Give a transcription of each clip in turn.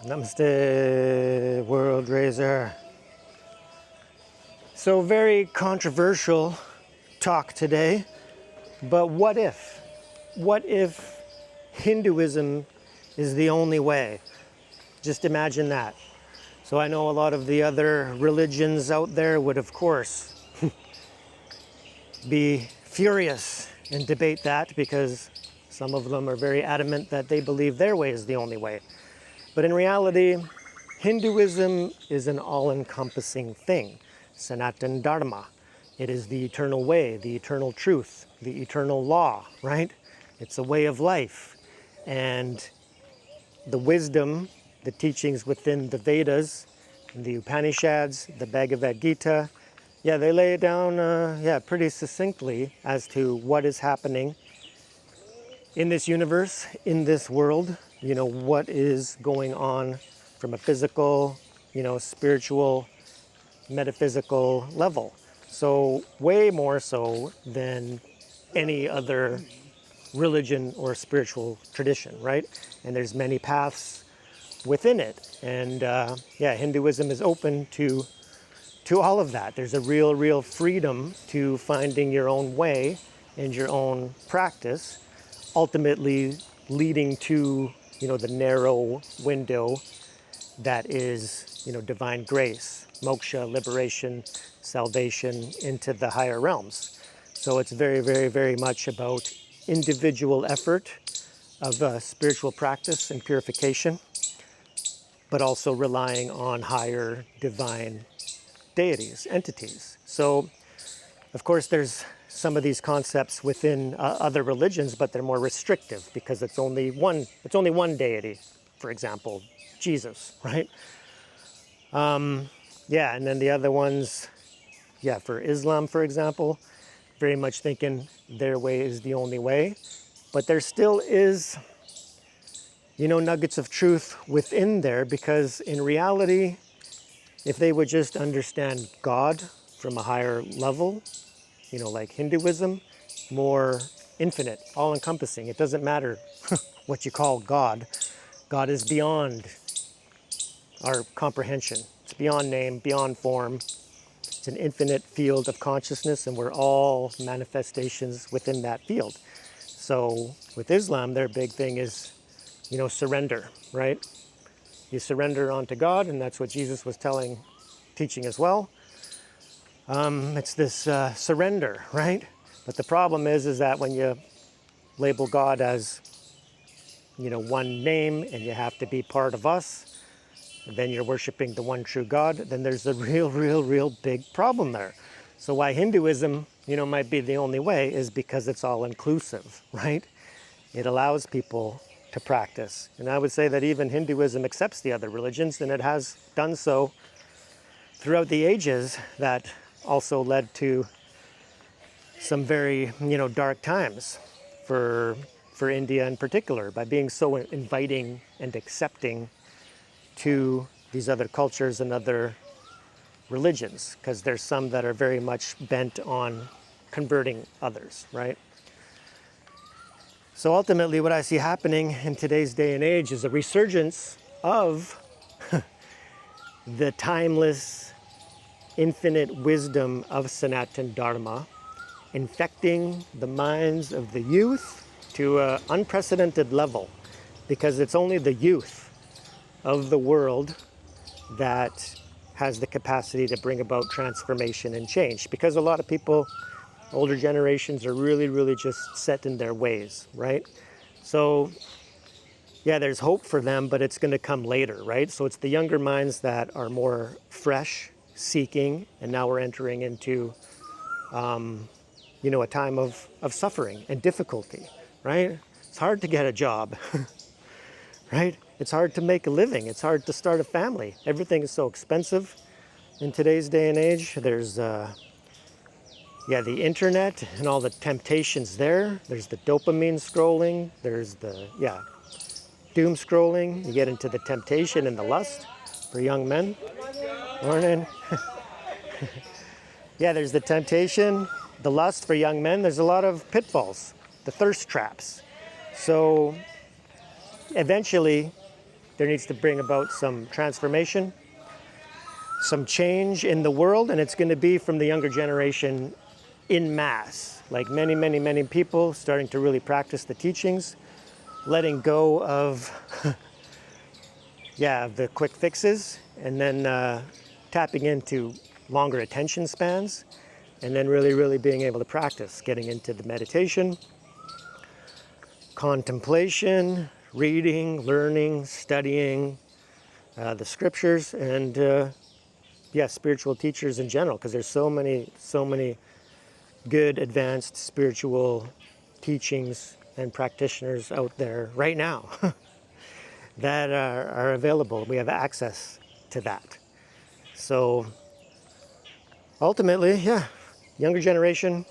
Namaste, World Raiser. So very controversial talk today, but what if? What if Hinduism is the only way? Just imagine that. So I know a lot of the other religions out there would, of course, be furious and debate that because some of them are very adamant that they believe their way is the only way. But in reality, Hinduism is an all-encompassing thing. Sanatana Dharma. It is the eternal way, the eternal truth, the eternal law, right? It's a way of life. And the wisdom, the teachings within the Vedas, the Upanishads, the Bhagavad Gita, they lay it down pretty succinctly as to what is happening in this universe, in this world, what is going on from a physical, spiritual, metaphysical level. So way more so than any other religion or spiritual tradition, right? And there's many paths within it. And Hinduism is open to all of that. There's a real freedom to finding your own way and your own practice, ultimately leading to, the narrow window that is, divine grace, moksha, liberation, salvation into the higher realms. So it's very much about individual effort of spiritual practice and purification, but also relying on higher divine deities, entities. So, of course, there's some of these concepts within other religions, but they're more restrictive because it's only one deity, for example, Jesus, right? And then the other ones, for Islam, for example, very much thinking their way is the only way. But there still is, nuggets of truth within there, because in reality, if they would just understand God from a higher level, like Hinduism, more infinite, all-encompassing. It doesn't matter what you call God. God is beyond our comprehension. It's beyond name, beyond form. It's an infinite field of consciousness, and we're all manifestations within that field. So with Islam, their big thing is, surrender, right? You surrender onto God, and that's what Jesus was teaching as well. It's this surrender, right? But the problem is that when you label God as, one name, and you have to be part of us, and then you're worshiping the one true God, then there's a real big problem there. So why Hinduism, might be the only way is because it's all inclusive, right? It allows people to practice. And I would say that even Hinduism accepts the other religions, and it has done so throughout the ages. That also led to some very, dark times for India in particular, by being so inviting and accepting to these other cultures and other religions, because there's some that are very much bent on converting others, right? So ultimately what I see happening in today's day and age is a resurgence of the timeless, infinite wisdom of Sanatana Dharma, infecting the minds of the youth to an unprecedented level, because it's only the youth of the world that has the capacity to bring about transformation and change. Because a lot of people, older generations, are really just set in their ways, right? So there's hope for them, but it's going to come later, right? So it's the younger minds that are more fresh, seeking, and now we're entering into a time of suffering and difficulty, right? It's hard to get a job, right? It's hard to make a living. It's hard to start a family. Everything is so expensive in today's day and age. There's the internet and all the temptations there. There's the dopamine scrolling. There's the doom scrolling. You get into the temptation and the lust for young men. Morning. There's the temptation, the lust for young men. There's a lot of pitfalls, the thirst traps. So eventually there needs to bring about some transformation, some change in the world, and it's going to be from the younger generation in mass. Like many people starting to really practice the teachings, letting go of, the quick fixes, and then tapping into longer attention spans, and then really being able to practice, getting into the meditation, contemplation, reading, learning, studying the scriptures, and spiritual teachers in general, because there's so many good advanced spiritual teachings and practitioners out there right now that are available. We have access to that. So ultimately, younger generation.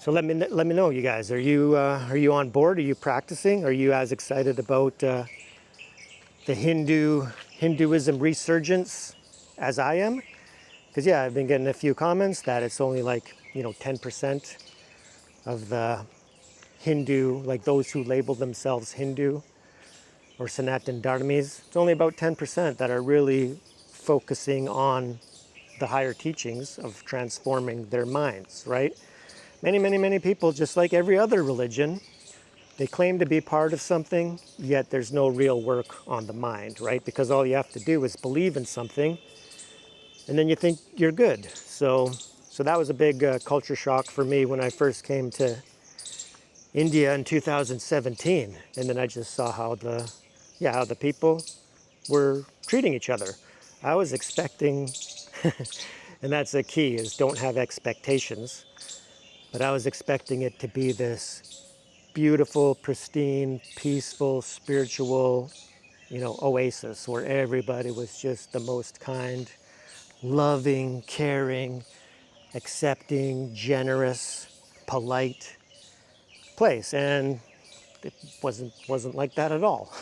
So let me know, you guys. Are you on board? Are you practicing? Are you as excited about the Hinduism resurgence as I am? Because I've been getting a few comments that it's only like 10% of the Hindu, like those who label themselves Hindu or Sanatan Dharmis. It's only about 10% that are really focusing on the higher teachings of transforming their minds, right? Many people, just like every other religion, they claim to be part of something, yet there's no real work on the mind, right? Because all you have to do is believe in something, and then you think you're good. So that was a big culture shock for me when I first came to India in 2017, and then I just saw how the people were treating each other. I was expecting, and that's the key, is don't have expectations. But I was expecting it to be this beautiful, pristine, peaceful, spiritual, oasis where everybody was just the most kind, loving, caring, accepting, generous, polite place. And it wasn't like that at all,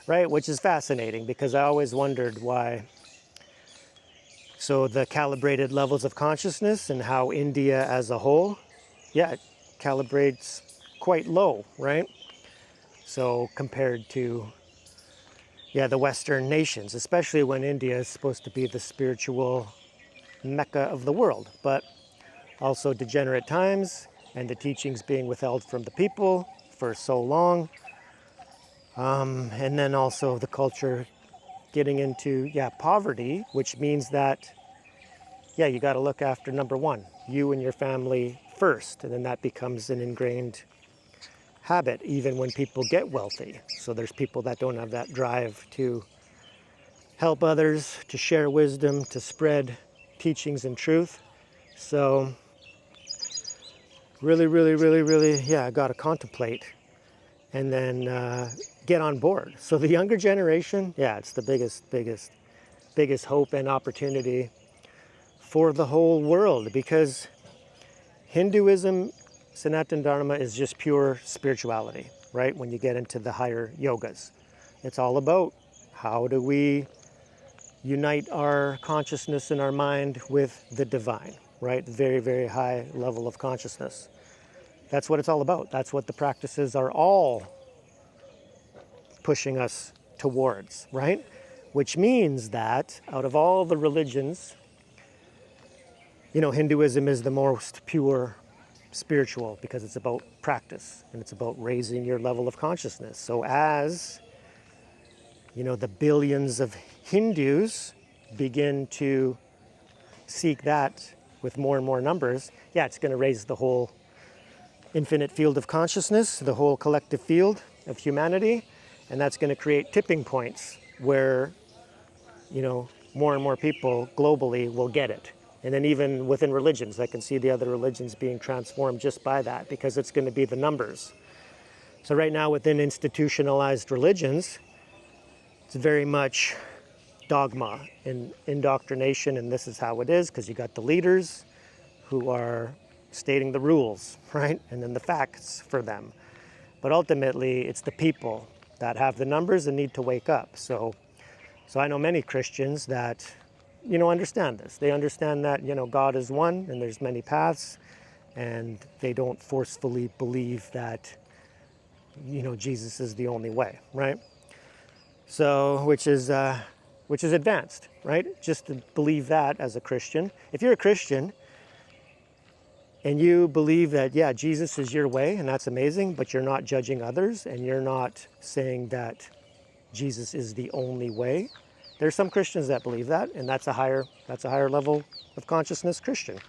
right? Which is fascinating, because I always wondered why. So the calibrated levels of consciousness and how India as a whole, it calibrates quite low, right? So compared to, the Western nations, especially when India is supposed to be the spiritual mecca of the world, but also degenerate times and the teachings being withheld from the people for so long. And then also the culture getting into, poverty, which means that, you got to look after number one, you and your family first. And then that becomes an ingrained habit, even when people get wealthy. So there's people that don't have that drive to help others, to share wisdom, to spread teachings and truth. So really, I got to contemplate and then get on board. So the younger generation, it's the biggest hope and opportunity for the whole world, because Hinduism, Sanatan Dharma, is just pure spirituality, right? When you get into the higher yogas, it's all about how do we unite our consciousness and our mind with the divine, right? Very high level of consciousness. That's what it's all about. That's what the practices are all pushing us towards, right? Which means that out of all the religions, Hinduism is the most pure spiritual, because it's about practice and it's about raising your level of consciousness. So as, the billions of Hindus begin to seek that with more and more numbers, it's going to raise the whole infinite field of consciousness, the whole collective field of humanity, and that's going to create tipping points where, more and more people globally will get it. And then even within religions, I can see the other religions being transformed just by that, because it's going to be the numbers. So right now within institutionalized religions, it's very much dogma and indoctrination, and this is how it is, because you got the leaders who are stating the rules, right? And then the facts for them. But ultimately, it's the people that have the numbers and need to wake up. So I know many Christians that, understand this. They understand that, God is one and there's many paths, and they don't forcefully believe that, Jesus is the only way, right? So, which is advanced, right? Just to believe that as a Christian. If you're a Christian and you believe that, yeah, Jesus is your way, and that's amazing, but you're not judging others, and you're not saying that Jesus is the only way. There's some Christians that believe that, and that's a higher level of consciousness Christian.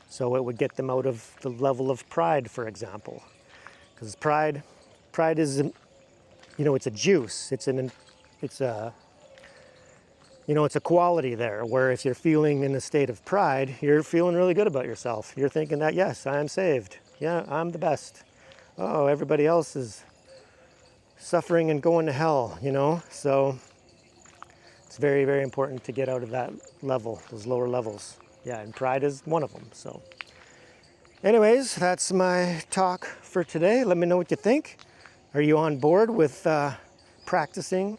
So it would get them out of the level of pride, for example. Because pride is, it's a juice. It's a quality there where if you're feeling in a state of pride, you're feeling really good about yourself. You're thinking that, yes, I am saved. Yeah, I'm the best. Oh, everybody else is suffering and going to hell, So it's very, very important to get out of that level, those lower levels. Yeah, and pride is one of them. So anyways, that's my talk for today. Let me know what you think. Are you on board with practicing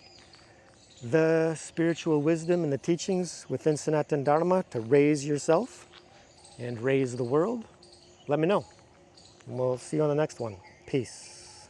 the spiritual wisdom and the teachings within Sanatana Dharma to raise yourself and raise the world? Let me know. And we'll see you on the next one. Peace.